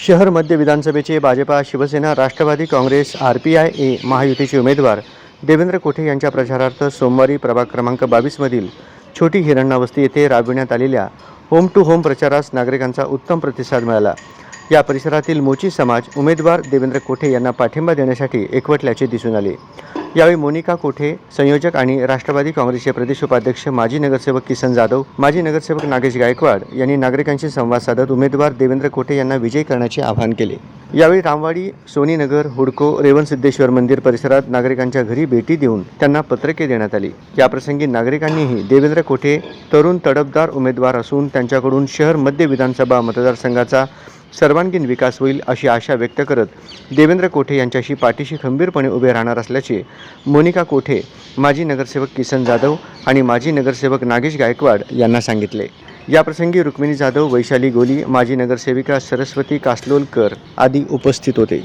शहर मध्य विधानसभेचे भाजपा, शिवसेना, राष्ट्रवादी काँग्रेस, RPI महायुतीचे उमेदवार देवेंद्र कोठे यांच्या प्रचारार्थ सोमवारी प्रभाग क्रमांक 22 मधील छोटी हिरण्णा वस्ती येथे राबविण्यात आलेल्या होम टू होम प्रचारास नागरिकांचा उत्तम प्रतिसाद मिळाला। या परिसरातील मोची समाज उमेदवार देवेंद्र कोठे यांना पाठिंबा देण्यासाठी एकवटल्याचे दिसून आले। यावेळी मोनिका कोठे संयोजक आणि राष्ट्रवादी काँग्रेसचे प्रदेश उपाध्यक्ष माजी नगरसेवक किसन जाधव, माजी नगरसेवक नागेश गायकवाड यांनी नागरिकांशी संवाद साधत उमेदवार देवेंद्र कोठे यांना विजयी करण्याचे आवाहन केले। यावेळी रामवाडी, सोनीनगर, हुडको, रेवणसिद्धेश्वर मंदिर परिसरात नागरिकांच्या घरी भेटी देऊन त्यांना पत्रके देण्यात आली। याप्रसंगी नागरिकांनीही देवेंद्र कोठे तरुण तडफदार उमेदवार असून त्यांच्याकडून शहर मध्य विधानसभा मतदारसंघाचा सर्वांगीण विकास होईल अशी आशा व्यक्त करत देवेंद्र कोठे यांच्याशी पाठीशी खंबीरपणे उभे राहणार असल्याचे मोनिका कोठे, माजी नगरसेवक किसन जाधव आणि माजी नगरसेवक नागेश गायकवाड यांना सांगितले। याप्रसंगी रुक्मिणी जाधव, वैशाली गोली, माजी नगरसेविका सरस्वती कासलोलकर आदी उपस्थित होते।